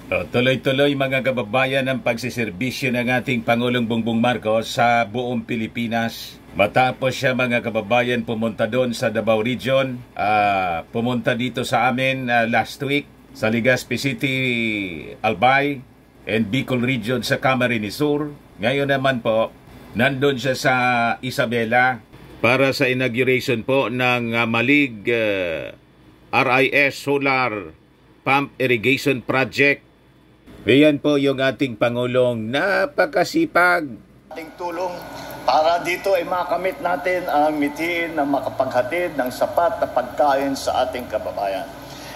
Tuloy-tuloy mga kababayan ang pagsiservisyo ng ating Pangulong Bongbong Marcos sa buong Pilipinas. Matapos siya mga kababayan pumunta doon sa Davao Region, pumunta dito sa amin last week sa Legazpi City, Albay, and Bicol Region sa Camarines Sur. Ngayon naman po, nandun siya sa Isabela para sa inauguration po ng Malig RIS Solar Pump Irrigation Project. Ayan po yung ating Pangulong napakasipag. Ating tulong para dito ay makamit natin ang mithiin na makapaghatid ng sapat na pagkain sa ating kababayan.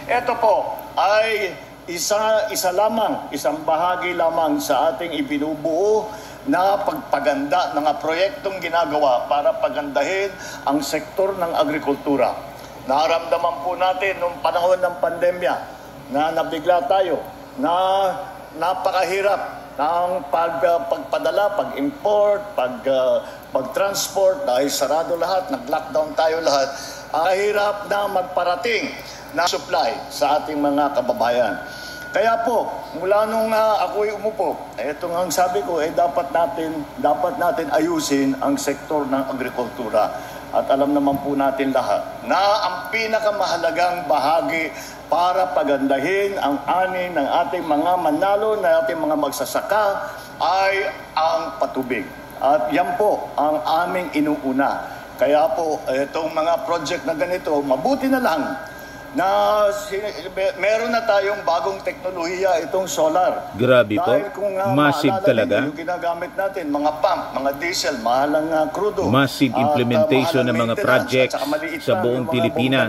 Ito po ay isang bahagi lamang sa ating ibinubuo na pagpaganda ng proyektong ginagawa para pagandahin ang sektor ng agrikultura. Naramdaman po natin noong panahon ng pandemya na nabigla tayo na napakahirap ng pagpadala, pag-import, pag-transport dahil sarado lahat, nag-lockdown tayo lahat. Kahirap na magparating na supply sa ating mga kababayan. Kaya po, mula nung ako'y umupo, ito nga ang sabi ko, dapat natin ayusin ang sektor ng agrikultura. At alam naman po natin lahat na ang pinakamahalagang bahagi para pagandahin ang ani ng ating mga manalo, na ating mga magsasaka ay ang patubig. At yan po ang aming inuuna. Kaya po, itong mga project na ganito, mabuti na lang na meron na tayong bagong teknolohiya, itong solar. Grabe po, massive talaga. Yung ginagamit natin, mga pump, mga diesel, mahalang crudo. Massive implementation ng mga projects sa buong Pilipinas.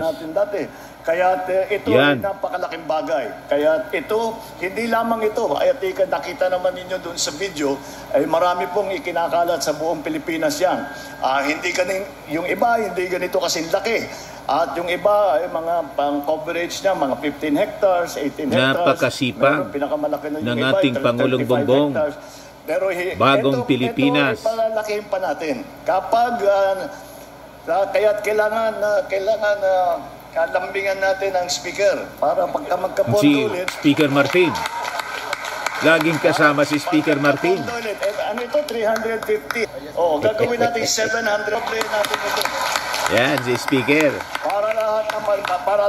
Kaya ito ay napakalaking bagay. Kaya ito, hindi lamang ito. Ay nakita naman ninyo doon sa video, ay marami pong ikinakalat sa buong Pilipinas yan. Yung iba, hindi ganito kasing laki. At yung iba ay mga pang-coverage niya, mga 15 hectares, 18 hectares. Napakasipag ng ating Pangulong Bongbong. Pero bagong Pilipinas. Ito ay palalakihin pa natin. Kapag, kaya't kailangan kalambingan natin ang speaker para pagka magkapondo ulit. Speaker Martin. Laging kasama si Speaker Martin. Ano ito? 350. Gagawin natin 700. Play natin ito. Yan, si Speaker. Para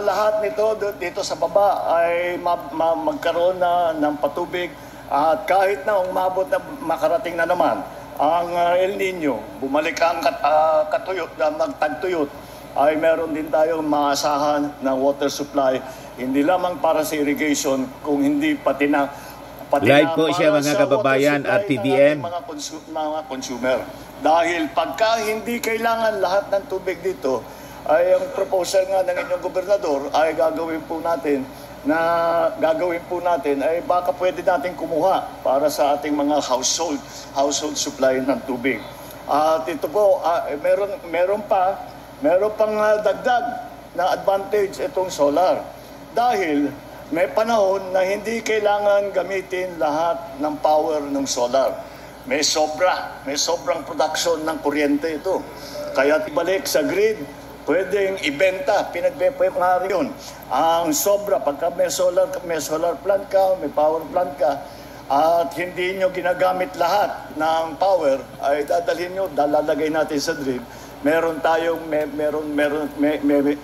lahat nito dito sa baba ay magkaroon na ng patubig. At kahit na umabot na makarating na naman ang El Nino, bumalik ang magtagtuyot, ay meron din tayong maasahan na water supply, hindi lamang para sa irrigation, kung hindi pati na live po siya mga kababayan at TDM. Mga consumer. Dahil pagka hindi kailangan lahat ng tubig dito, ay ang proposal nga ng inyong gobernador ay gagawin po natin ay baka pwede natin kumuha para sa ating mga household supply ng tubig. At ito po, meron pang dagdag na advantage itong solar. Dahil may panahon na hindi kailangan gamitin lahat ng power ng solar. May sobrang production ng kuryente ito. Kaya ibalik sa grid, pwedeng ibenta, pinagbebenta yun. Ang sobra, pagka may solar plant ka, may power plant ka, at hindi nyo ginagamit lahat ng power, ay dadalhin nyo, lalagay natin sa grid, meron tayong may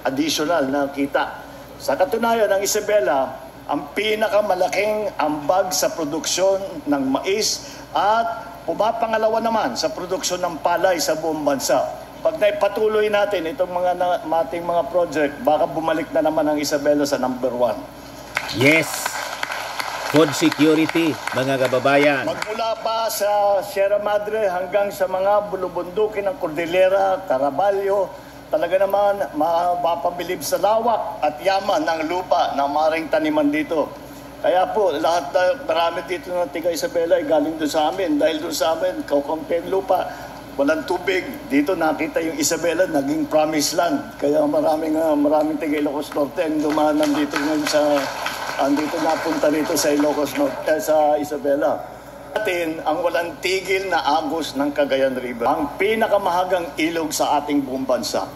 additional na kita. Sa katunayan, ang Isabela, ang pinakamalaking ambag sa produksyon ng mais at pumapangalawa naman sa produksyon ng palay sa buong bansa. Pag naipatuloy natin itong ating mga project, baka bumalik na naman ang Isabela sa number 1. Yes! Food security, mga kababayan. Magmula pa sa Sierra Madre hanggang sa mga bulubundukin ng Cordillera, Caraballo, talaga naman mapabilib sa lawak at yaman ng lupa na maring taniman dito. Kaya po, marami dito ng tiga Isabela ay galing doon sa amin. Dahil doon sa amin, kaukampiang lupa, walang tubig. Dito nakita yung Isabela, naging promised land. Kaya maraming tiga Ilocos Norte ang dumaan nandito ngayon andito napunta rito sa Ilocos Norte, sa Isabela. Atin ang walang tigil na agos ng Cagayan River. Ang pinakamahagang ilog sa ating buong bansa.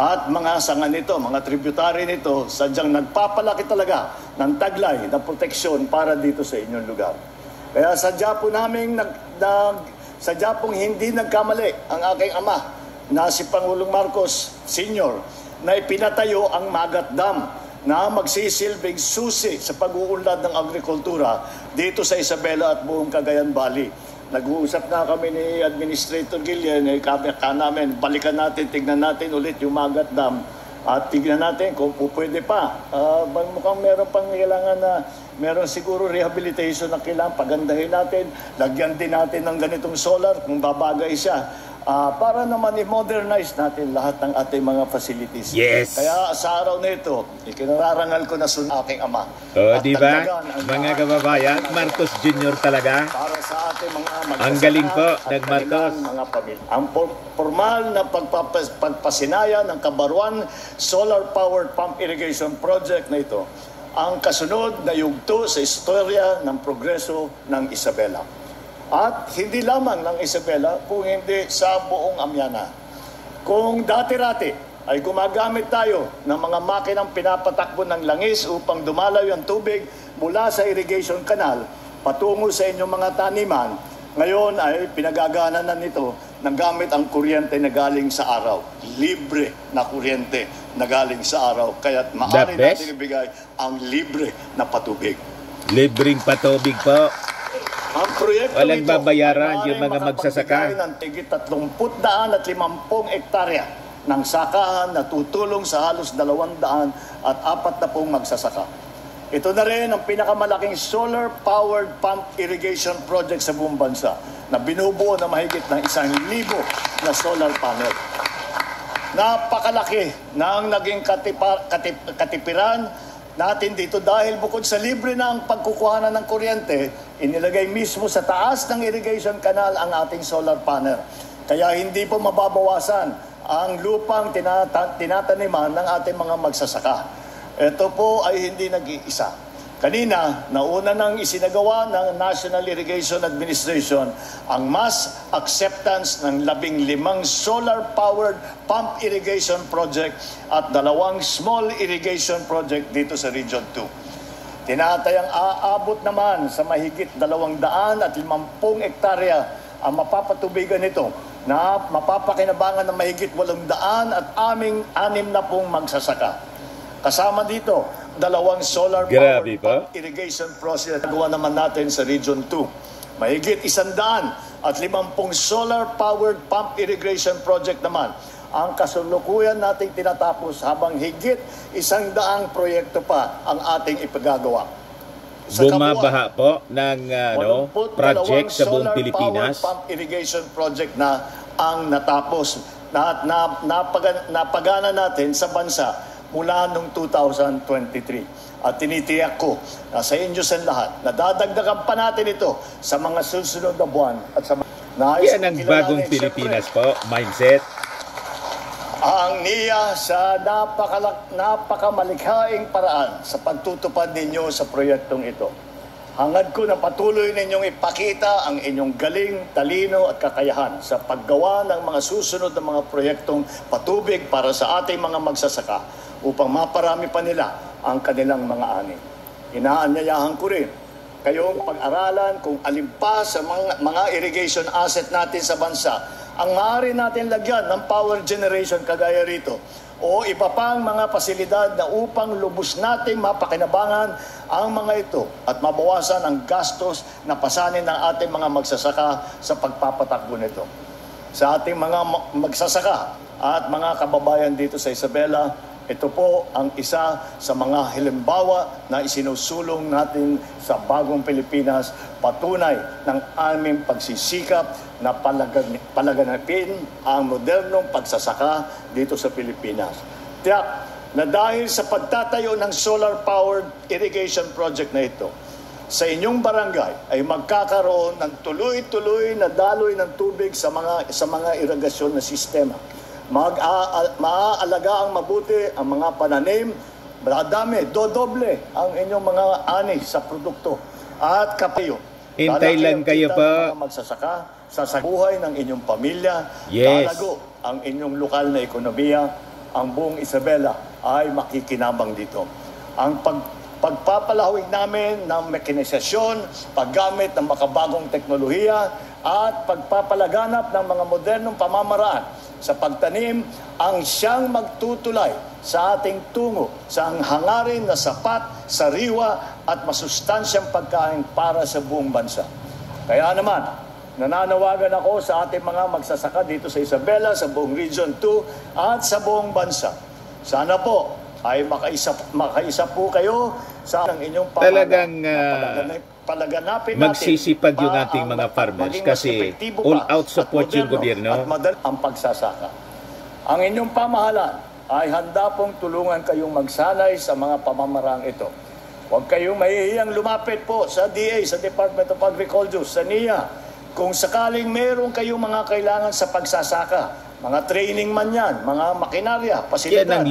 at mga sanga nito, mga tributary nito, sadyang nagpapalaki talaga ng taglay na proteksyon para dito sa inyong lugar. Kaya sadya po namin sadya pong hindi nagkamali ang aking ama na si Pangulong Marcos Sr. na ipinatayo ang Magat Dam na magsisilbing susi sa pag-uunlad ng agrikultura dito sa Isabela at buong Cagayan Valley. Nag-uusap na kami ni Administrator Gillian, namin, balikan natin, tignan natin ulit yung Magat Dam at tignan natin kung pwede pa. Mukhang meron pang kailangan na, meron siguro rehabilitation na kailangan, pagandahin natin, lagyan din natin ng ganitong solar kung babagay siya. Para naman i-modernize natin lahat ng ating mga facilities. Yes. Kaya sa araw na ito, ikinararangal ko na aking ama. Di ba? Mga kababayan, Marcos Jr. talaga. Para sa ating mga magsasaka. Ang galing po, Marcos. Mga pamilya. Ang formal na pagpasinaya ng Kabaruan Solar Powered Pump Irrigation Project na ito, ang kasunod na yugto sa istorya ng progreso ng Isabela. At hindi lamang ng Isabela, kung hindi sa buong Amiana. Kung dati-rati ay gumagamit tayo ng mga makinang pinapatakbo ng langis upang dumalaw ang tubig mula sa irrigation canal patungo sa inyong mga taniman, ngayon ay pinagagana na nito ng gamit ang kuryente na galing sa araw. Libre na kuryente na galing sa araw. Kaya't maaari natin ibigay ang libre na patubig. Libreng patubig po. Ang proyekto walang babayaran yung mga magsasaka. Ng tigit 30,000 at 50 hektarya ng sakahan na tutulong sa halos 200 at 40 magsasaka. Ito na rin ang pinakamalaking solar-powered pump irrigation project sa buong bansa na binubuo na mahigit ng 1,000 na solar panel. Napakalaki na ang naging katipiran natin dito dahil bukod sa libre na ang pagkukuhanan ng kuryente, inilagay mismo sa taas ng irrigation canal ang ating solar panel. Kaya hindi po mababawasan ang lupang tinataniman ng ating mga magsasaka. Ito po ay hindi nag-iisa. Kanina, nauna nang isinagawa ng National Irrigation Administration ang mass acceptance ng 15 solar-powered pump irrigation project at 2 small irrigation project dito sa Region 2. Tinatayang aabot naman sa mahigit 250 hektarya ang mapapatubigan nito na mapapakinabangan ng mahigit 800 at 60 magsasaka. Kasama dito, 2 solar-powered pump irrigation project na gawa naman natin sa Region 2. Mahigit 150 solar-powered pump irrigation project naman ang kasulukuyan nating tinatapos habang higit 100 proyekto pa ang ating ipagagawa. Bumabaha po ng project sa buong Pilipinas. Pump irrigation project na ang natapos na napagana natin sa bansa mula noong 2023. At tinitiyak ko na sa inyo sa lahat, nadadagdagan pa natin ito sa mga susunod na buwan. At sa yan ang bagong Pilipinas po, mindset. Ang NIA sa napakamalikhaing paraan sa pagtutupad ninyo sa proyektong ito. Hangad ko na patuloy ninyong ipakita ang inyong galing, talino at kakayahan sa paggawa ng mga susunod na mga proyektong patubig para sa ating mga magsasaka upang maparami pa nila ang kanilang mga ani. Inaanyayahan ko rin kayong pag-aralan kung alin pa sa mga irrigation asset natin sa bansa ang maaari natin lagyan ng power generation kagaya rito o iba pang mga pasilidad na upang lubos nating mapakinabangan ang mga ito at mabawasan ang gastos na pasanin ng ating mga magsasaka sa pagpapatakbo nito. Sa ating mga magsasaka at mga kababayan dito sa Isabela, ito po ang isa sa mga halimbawa na isinusulong natin sa bagong Pilipinas, patunay ng aming pagsisikap na palaganapin ang modernong pagsasaka dito sa Pilipinas. Tiyak na dahil sa pagtatayo ng solar-powered irrigation project na ito, sa inyong barangay ay magkakaroon ng tuloy-tuloy na daloy ng tubig sa mga irigasyon na sistema. Maaalaga ang mabuti ang mga pananim, madami, dodoble ang inyong mga ani sa produkto at kapayo. Hintay lang kayo pa. Magsasaka sa buhay ng inyong pamilya, yes. Lalago ang inyong lokal na ekonomiya ang buong Isabela ay makikinabang dito. Ang pagpapalawig namin ng mekanizasyon, paggamit ng makabagong teknolohiya, at pagpapalaganap ng mga modernong pamamaraan sa pagtanim ang siyang magtutulay sa ating tungo sa hangarin na sapat, sariwa at masustansyang pagkain para sa buong bansa. Kaya naman, nananawagan ako sa ating mga magsasaka dito sa Isabela, sa buong Region 2 at sa buong bansa. Sana po ay makaisa po kayo sa inyong talagang palaganapin natin, magsisipag yung ating mga farmers kasi all-out support yung gobyerno. At madali ang pagsasaka. Ang inyong pamahalaan ay handa pong tulungan kayong magsanay sa mga pamamarang ito. Huwag kayong mahihiyang lumapit po sa DA, sa Department of Agriculture, sa NIA. Kung sakaling meron kayong mga kailangan sa pagsasaka, mga training man yan, mga makinarya, pasilidad,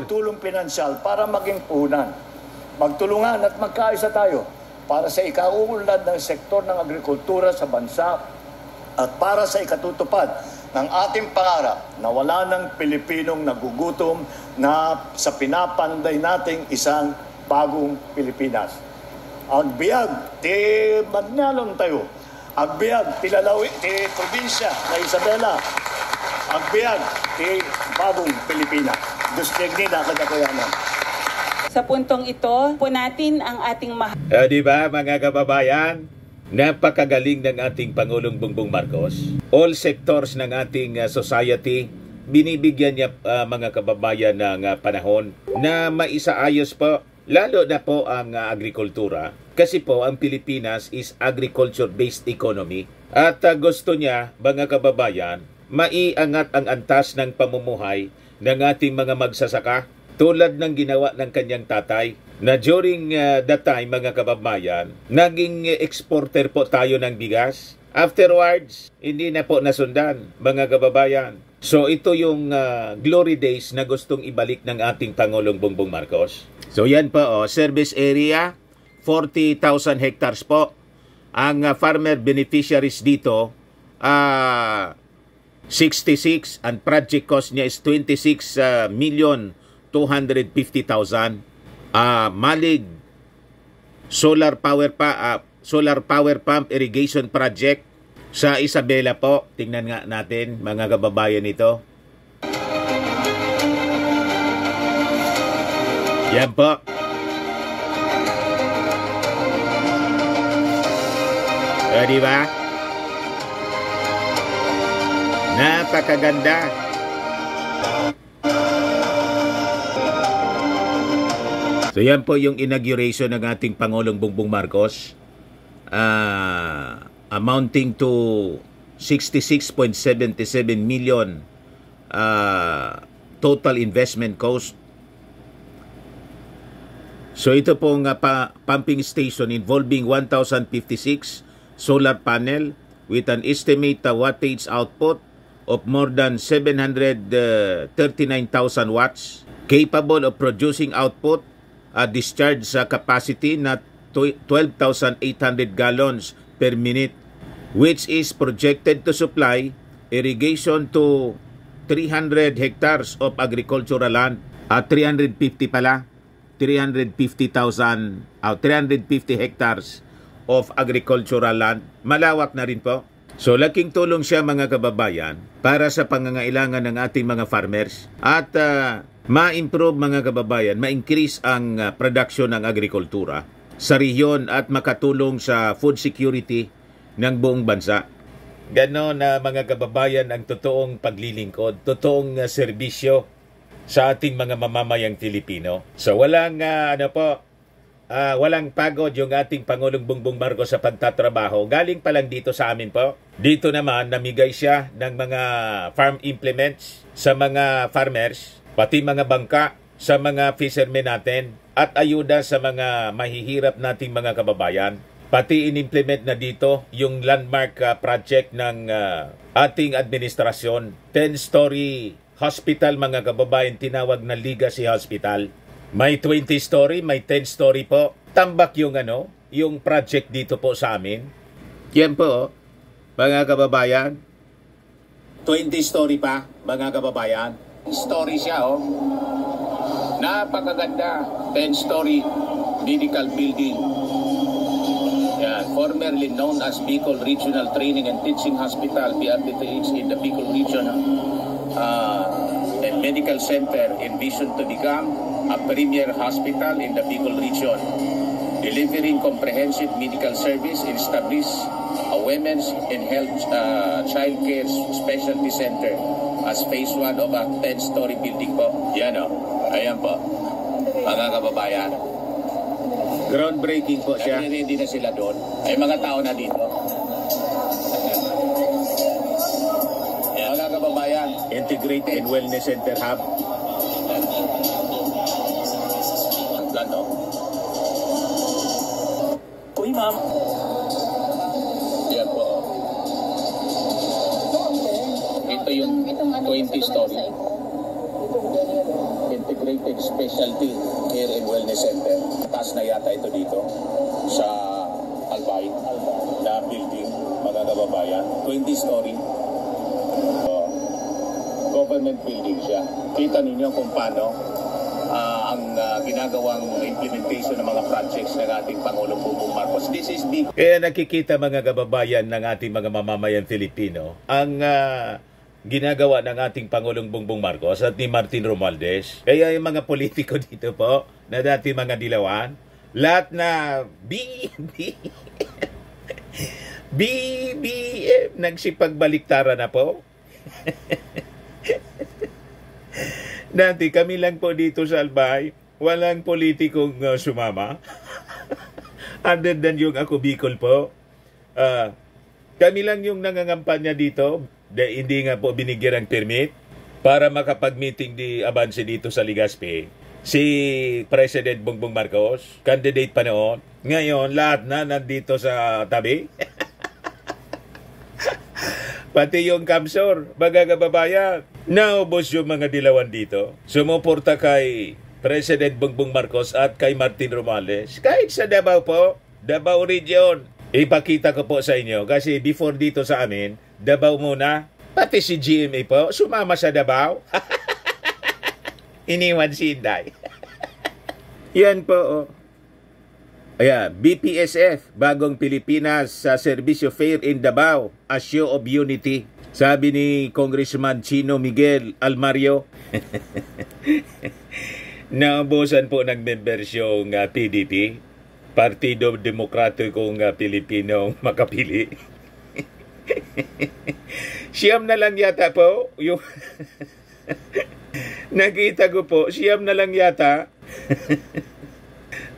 o tulong pinansyal para maging puhunan. Magtulungan at magkaisa tayo para sa ikauunlad ng sektor ng agrikultura sa bansa at para sa ikatutupad ng ating pangarap na wala ng Pilipinong nagugutom na sa pinapanday nating isang bagong Pilipinas. Agbiag, ti Magnalon tayo. Agbiag, ti Lalawi, ti probinsya na Isabela. Agbiag, ti bagong Pilipinas. Dustegni na kadakuyanan. Sa puntong ito, po natin ang ating di ba mga kababayan? Napakagaling ng ating Pangulong Bongbong Marcos. All sectors ng ating society, binibigyan niya mga kababayan ng panahon na maisaayos po, lalo na po ang agrikultura. Kasi po ang Pilipinas is agriculture-based economy. At gusto niya, mga kababayan, maiangat ang antas ng pamumuhay ng ating mga magsasaka. Tulad ng ginawa ng kanyang tatay na during that time, mga kababayan, naging exporter po tayo ng bigas. Afterwards, hindi na po nasundan, mga kababayan. So ito yung glory days na gustong ibalik ng ating Pangulong Bongbong Marcos. So yan po, service area, 40,000 hectares po. Ang farmer beneficiaries dito, 66, and project cost niya is 26,250,000. Malig solar power pump irrigation project sa Isabela po. Tingnan nga natin, mga kababayan, ito. Yan po. Di ba? Napakaganda. So yan po yung inauguration ng ating Pangulong Bongbong Marcos, amounting to 66.77 million total investment cost. So ito pong pumping station involving 1,056 solar panel with an estimate wattage output of more than 739,000 watts, capable of producing output discharge capacity na 12,800 gallons per minute, which is projected to supply irrigation to 300 hectares of agricultural land. 350 pala, 350 hectares of agricultural land. Malawak na rin po. So laking tulong siya, mga kababayan, para sa pangangailangan ng ating mga farmers at ma-improve, mga kababayan, ma-increase ang production ng agrikultura sa rehiyon at makatulong sa food security ng buong bansa. Ganon na, mga kababayan, ang totoong paglilingkod, totoong serbisyo sa ating mga mamamayang Pilipino. So walang walang pagod yung ating Pangulong Bongbong Marcos sa pagtatrabaho. Galing pa lang dito sa amin po. Dito naman namigay siya ng mga farm implements sa mga farmers, pati mga bangka sa mga fishermen natin, at ayuda sa mga mahihirap nating mga kababayan. Pati in-implement na dito yung landmark project ng ating administrasyon, 10-story hospital, mga kababayan, tinawag na Legacy Hospital. May 20-story, may 10-story po. Tambak yung yung project dito po sa amin. Yan po, mga kababayan. 20-story pa, mga kababayan. Story siya, oh. Napakaganda. 10-story medical building. Yan. Formerly known as Bicol Regional Training and Teaching Hospital, BRTTH, in the Bicol region. And medical center envisioned to become a premier hospital in the Bicol region, delivering comprehensive medical service, and establish a women's and health child care specialty center as phase 1 of a 10-story building po. Yan o. Ayan po. Mga kababayan. Groundbreaking po siya. Hindi na sila doon. Ay mga tao na dito. Yan. Mga kababayan. Integrated Wellness Center Hub. Ang plano. Uy, ma'am. Yan po. Ito yung 20 story. Integrated Specialty Care and Wellness Center. Taas na yata ito dito sa Albay na building, mga kababayan. 20 story. Government building siya. Kita ninyo kung paano ang ginagawang implementation ng mga projects ng ating Pangulong Bongbong Marcos. This is the... Kaya nakikita mga kababayan ng ating mga mamamayan Filipino ang ginagawa ng ating Pangulong Bongbong Marcos at ni Martin Romualdez. Kaya yung mga politiko dito po na dati mga dilawan, lahat na BBM nagsipagbaliktaran na po. Dati kami lang po dito sa Albay, walang politikong sumama. Other than yung ako Bicol po. Kami lang yung nangangampanya dito, hindi nga po binigyan ng permit para makapag-meeting di Avance dito sa Legazpi. Si President Bongbong Marcos, candidate pa noon. Ngayon, lahat na nandito sa tabi. Pati yung Kamsor, mga kababayan, naubos yung mga dilawan dito. Sumuporta kay President Bongbong Marcos at kay Martin Romualdez. Kahit sa Davao po, Davao Region. Ipakita ko po sa inyo kasi before dito sa amin, Davao muna. Pati si GMA po, sumama sa Davao. Iniwan si Inday. Yan po, oh. Ayan, BPSF, Bagong Pilipinas sa Servicio Fair in Davao, a show of unity. Sabi ni Congressman Chino Miguel Almario. Naubusan po ng members yung PDP, Partido Demokratikong Pilipinong Makapili. Siyam na lang yata po yung nakita ko po, siyam na lang yata.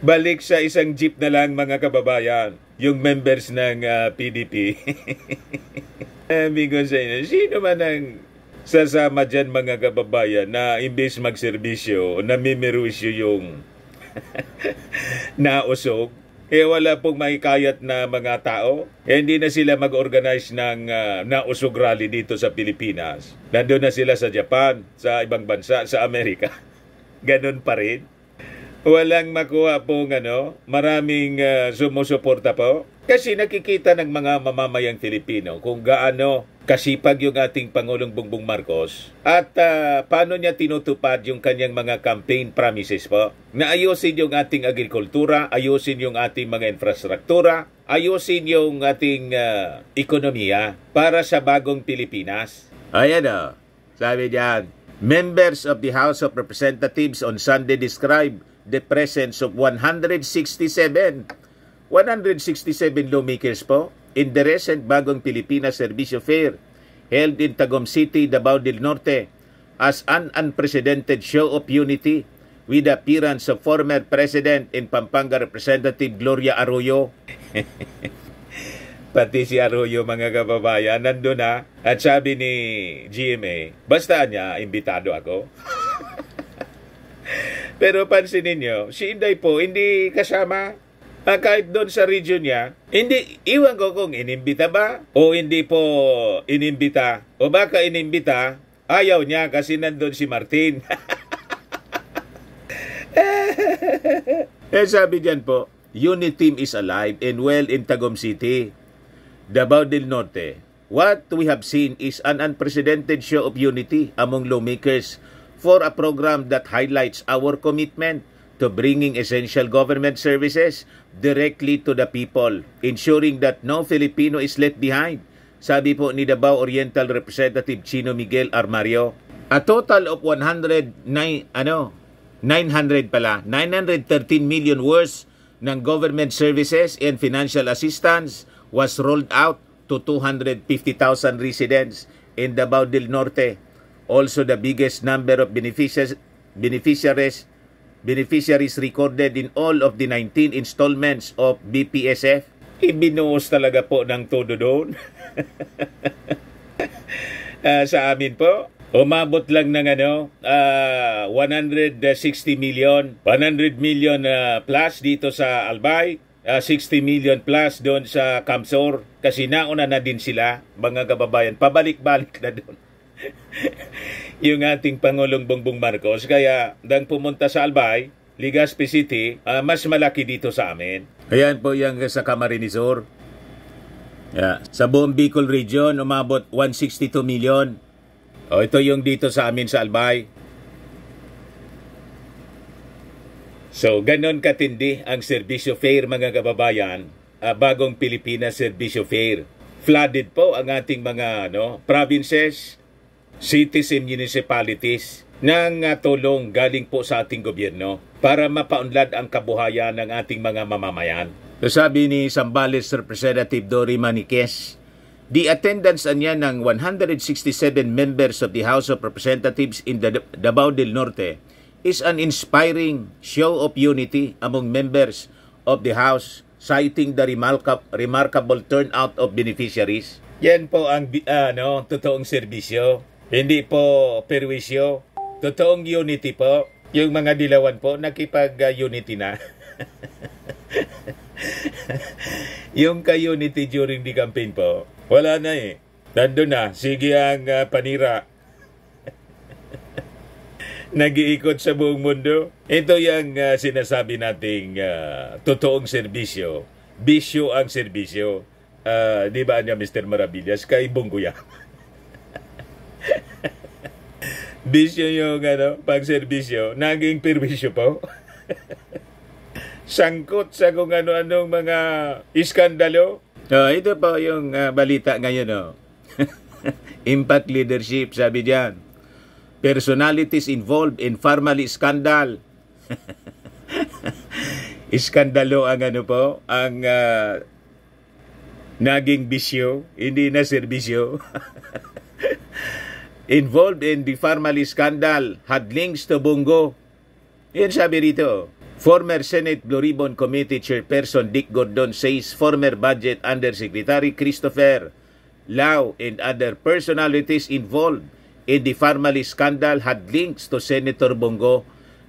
Balik sa isang jeep na lang mga kababayan, yung members ng PDP. Sabi ko sa inyo, sino man ang sasama dyan mga kababayan na imbes magserbisyo, namimirusyo yung nausog, wala pong mahikayat na mga tao. Hindi na sila mag-organize ng nausog rally dito sa Pilipinas. Nandun na sila sa Japan, sa ibang bansa, sa Amerika. Ganon pa rin. Walang makuha pong maraming sumusuporta po. Kasi nakikita ng mga mamamayang Filipino kung gaano kasipag yung ating Pangulong Bongbong Marcos at paano niya tinutupad yung kanyang mga campaign promises po. Na ayusin yung ating agrikultura, ayusin yung ating mga infrastruktura, ayusin yung ating ekonomiya para sa bagong Pilipinas. Ayan o, sabi diyan, members of the House of Representatives on Sunday described the presence of 167 lawmakers po in the recent Bagong Pilipinas Servicio Fair held in Tagum City, Davao del Norte as an unprecedented show of unity with the appearance of former President and Pampanga Representative Gloria Arroyo. Pati si Arroyo mga kababayan nandun na at sabi ni GMA, basta niya, imbitado ako. Pero pansinin niyo, si Inday po hindi kasama. Kahit doon sa region niya, hindi, iwan ko kung inimbita ba o hindi po inimbita. O baka inimbita, ayaw niya kasi nandun si Martin. Sabi diyan po, unit team is alive and well in Tagum City, Davao del Norte. What we have seen is an unprecedented show of unity among lawmakers for a program that highlights our commitment to bringing essential government services directly to the people, ensuring that no Filipino is left behind, sabi po ni Davao Oriental Representative Chino Miguel Armario. A total of 913 million worth ng government services and financial assistance was rolled out to 250,000 residents in Davao del Norte. Also the biggest number of beneficiaries recorded in all of the 19 installments of BPSF. Ibinuos talaga po ng todo doon. Sa amin po, umabot lang ng 160 million, 100 million plus dito sa Albay, 60 million plus doon sa Kamsor, kasi nauna na din sila, mga kababayan, pabalik-balik na doon. Yung ating Pangulong Bongbong Marcos, kaya nang pumunta sa Albay, Legazpi City, mas malaki dito sa amin. Ayan po yung sa Camarines Sur. Yeah. Sa buong Bicol Region, umabot 162 million. Ito yung dito sa amin sa Albay. So, ganon katindi ang Serbisyo Fair, mga kababayan, bagong Pilipinas Serbisyo Fair. Flooded po ang ating mga provinces, cities and municipalities ng tulong galing po sa ating gobyerno para mapaunlad ang kabuhayan ng ating mga mamamayan. So, sabi ni Zambales Representative Dory Maniquez, the attendance niya ng 167 members of the House of Representatives in the Davao del Norte is an inspiring show of unity among members of the House, citing the remarkable turnout of beneficiaries. Yan po ang totoong serbisyo. Hindi po perwisyo. Totoong unity po. Yung mga dilawan po, nakipag-unity na. Yung ka-unity during the campaign po, wala na eh. Nandun na. Sige ang panira. Nag-iikot sa buong mundo. Ito yung sinasabi nating totoong serbisyo. Bisyo ang serbisyo. Di ba niya Mr. Maravillas? Kay Bungguya. Bisyo yung pag-serbisyo. Naging perwisyo po. Sangkot sa kung ano-anong mga iskandalo. Ito po yung balita ngayon. Impact leadership, sabi diyan. Personalities involved in family scandal. Iskandalo ang ang naging bisyo, hindi na serbisyo. Involved in the family scandal, had links to Bongo. Yan sabi rito. Former Senate Blue Ribbon Committee Chairperson Dick Gordon says former Budget Undersecretary Christopher Lau and other personalities involved in the family scandal had links to Senator Bongo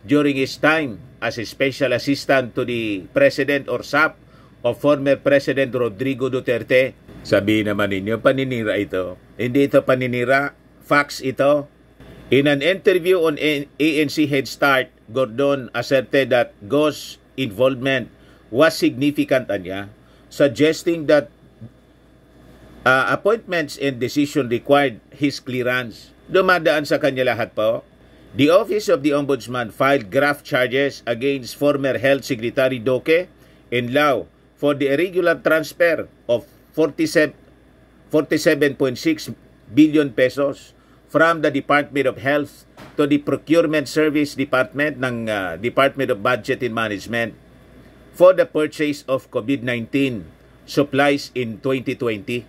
during his time as a special assistant to the President or SAP of former President Rodrigo Duterte. Sabi naman ninyo, paninira ito. Hindi ito paninira, facts ito. In an interview on ANC Head Start, Gordon asserted that Go's involvement was significant niya, suggesting that appointments and decision required his clearance. Dumadaan sa kanya lahat po. The Office of the Ombudsman filed graft charges against former Health Secretary Doke and Lau for the irregular transfer of 47.6 billion pesos from the Department of Health to the Procurement Service Department ng Department of Budget and Management for the purchase of COVID-19 supplies in 2020.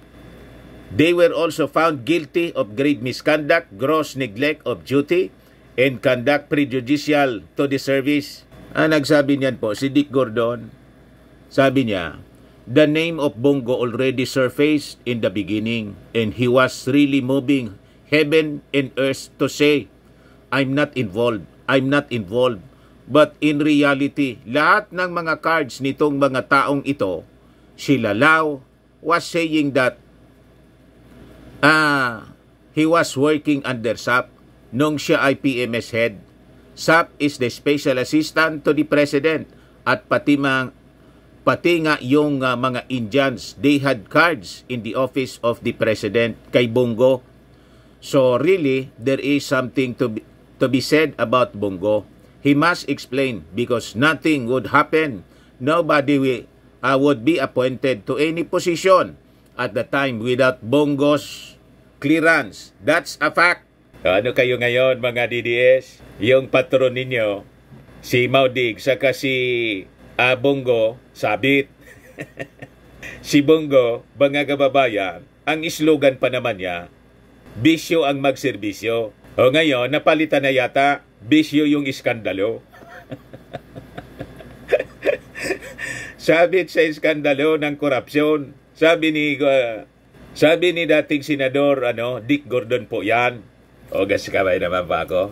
They were also found guilty of grave misconduct, gross neglect of duty, and conduct prejudicial to the service. Nagsabi niyan po si Dick Gordon. Sabi niya, the name of Bongo already surfaced in the beginning and he was really moving heaven and earth to say, I'm not involved. But in reality, lahat ng mga cards nitong mga taong ito, sila Lau was saying that he was working under SAP nung siya ay PMS head. SAP is the special assistant to the President at pati nga yung mga Indians, they had cards in the office of the President kay Bongo. So really, there is something to be said about Bongo. He must explain because nothing would happen. Nobody would be appointed to any position at the time without Bongo's clearance. That's a fact. Ano kayo ngayon mga DDS? Yung patron ninyo, si Maudig, saka si Bongo, sabit. Si Bongo, mga kababayan, ang slogan pa naman niya, bisyo ang magserbisyo. O ngayon, napalitan na yata, bisyo yung iskandalo. Sabit sa iskandalo ng korupsyon. Sabi ni dating senador Dick Gordon po yan. O gasikabay naman pa ako.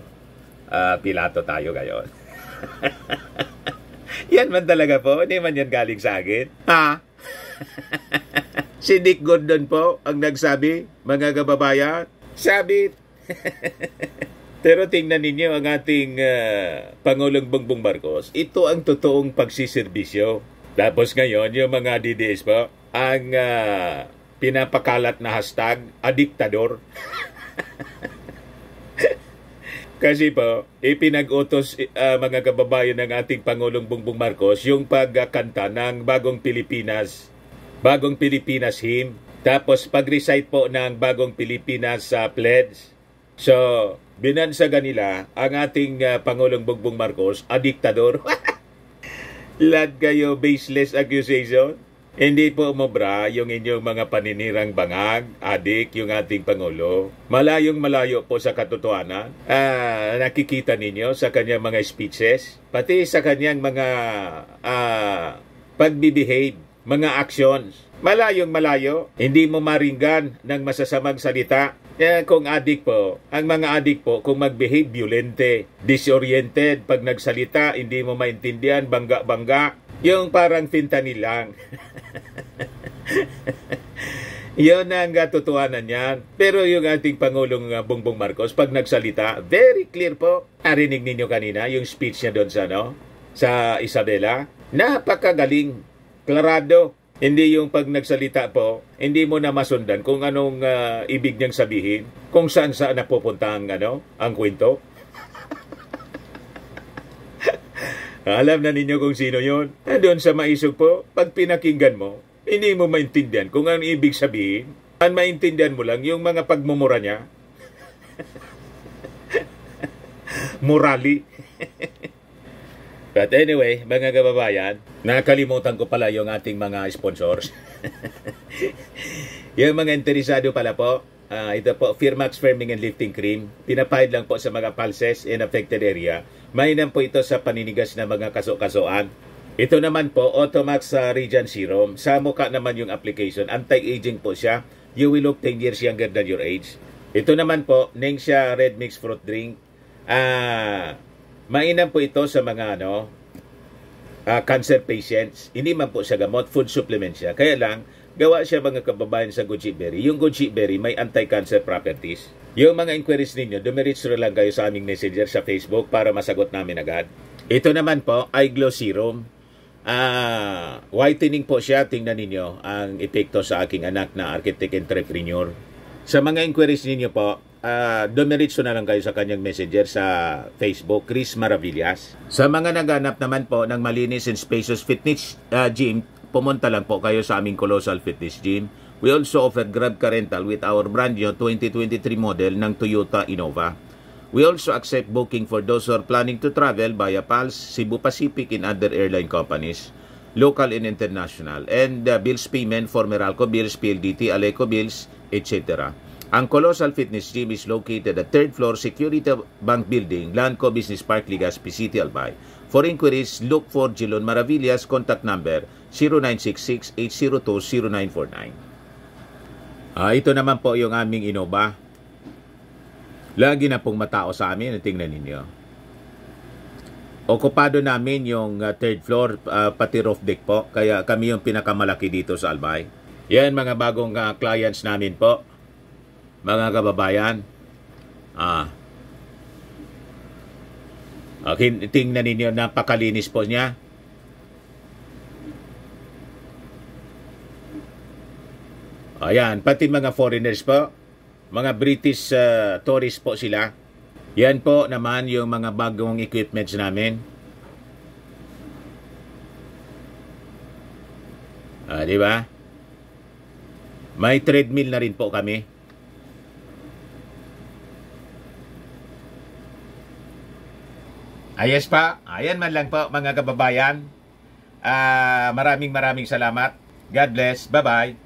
Pilato tayo ngayon. Yan man talaga po. Hindi man yan galing sa akin. Ha? Si Dick Gordon po ang nagsabi, mga kababayan, sabit. Pero tingnan ninyo ang ating Pangulong Bongbong Marcos. Ito ang totoong pagsiservisyo. Tapos ngayon, yung mga DDS po, ang pinapakalat na hashtag, adiktador. Kasi po, ipinag-utos mga kababayan ng ating Pangulong Bongbong Marcos yung pagkanta ng Bagong Pilipinas hymn. Tapos pag-recite po ng Bagong Pilipinas pledge. So, binansagan nila ang ating Pangulong Bongbong Marcos, adiktador. Lahat kayo baseless accusation. Hindi po umobra yung inyong mga paninirang bangag, adik, yung ating Pangulo. Malayong malayo po sa katotohanan. Nakikita ninyo sa kanyang mga speeches, pati sa kanyang mga pagbibehave, mga actions. Malayong malayo, hindi mo maringgan ng masasamang salita. Kung adik po, ang mga adik po, kung mag-behave violente, disoriented, pag nagsalita, hindi mo maintindihan, bangga-bangga, yung parang fentanyl lang. Yun ang katotohanan niyan. Pero yung ating Pangulong Bongbong Marcos, pag nagsalita, very clear po. Narinig ninyo kanina yung speech niya doon sa Isabela. Napakagaling, klarado. Hindi yung pag nagsalita po, hindi mo na masundan kung anong ibig niyang sabihin, kung saan napupunta ang kwento. Alam na ninyo kung sino yun. Doon sa maisog po, pag pinakinggan mo, hindi mo maintindihan kung anong ibig sabihin. Ang maintindihan mo lang yung mga pagmumura niya. Morally. But anyway, mga kababayan, nakalimutan ko pala yung ating mga sponsors. Yung mga interesado pala po, ito po, Firmax Firming and Lifting Cream. Pinapahid lang po sa mga pulses in affected area. Mainam po ito sa paninigas na mga kaso-kasoan. Ito naman po, Automax Regen Serum. Sa mukha naman yung application. Anti-aging po siya. You will look 10 years younger than your age. Ito naman po, Nengxia Red Mix Fruit Drink. Mainam po ito sa mga cancer patients. Hindi man po siya gamot, food supplement siya. Kaya lang, gawa siya mga kababayan sa goji berry. Yung goji berry may anti-cancer properties. Yung mga inquiries ninyo, dumiretso lang kayo sa aming messenger sa Facebook para masagot namin agad. Ito naman po ay Glow Serum. Whitening po siya. Tingnan ninyo ang epekto sa aking anak na architect entrepreneur. Sa mga inquiries ninyo po, dumiretso na lang kayo sa kanyang messenger sa Facebook, Chris Maravillas. Sa mga naghanap naman po ng malinis and spacious fitness gym, pumunta lang po kayo sa aming Colossal Fitness Gym. We also offer Grab Car Rental with our brand new 2023 model ng Toyota Innova. We also accept booking for those who are planning to travel via PALS, Cebu Pacific, and other airline companies, local and international, and bills payment for Meralco Bills, PLDT, Aleco Bills, etc. Ang Colossal Fitness Gym is located at 3rd floor Security Bank Building, Lanco Business Park, Legazpi City, Albay. For inquiries, look for Jilon Maravillas, contact number 0966-802-0949. Ito naman po yung aming Innova. Lagi na pong matao sa amin. Tingnan ninyo. Okupado namin yung 3rd floor, pati roof deck po. Kaya kami yung pinakamalaki dito sa Albay. Yan mga bagong clients namin po. Mga kababayan. Tingnan ninyo, napakalinis po niya. Ayan, pati mga foreigners po. Mga British tourists po sila. Yan po naman yung mga bagong equipments namin. Di ba? May treadmill na rin po kami. Ayos pa. Ayan man lang po mga kababayan. Maraming salamat. God bless. Bye-bye.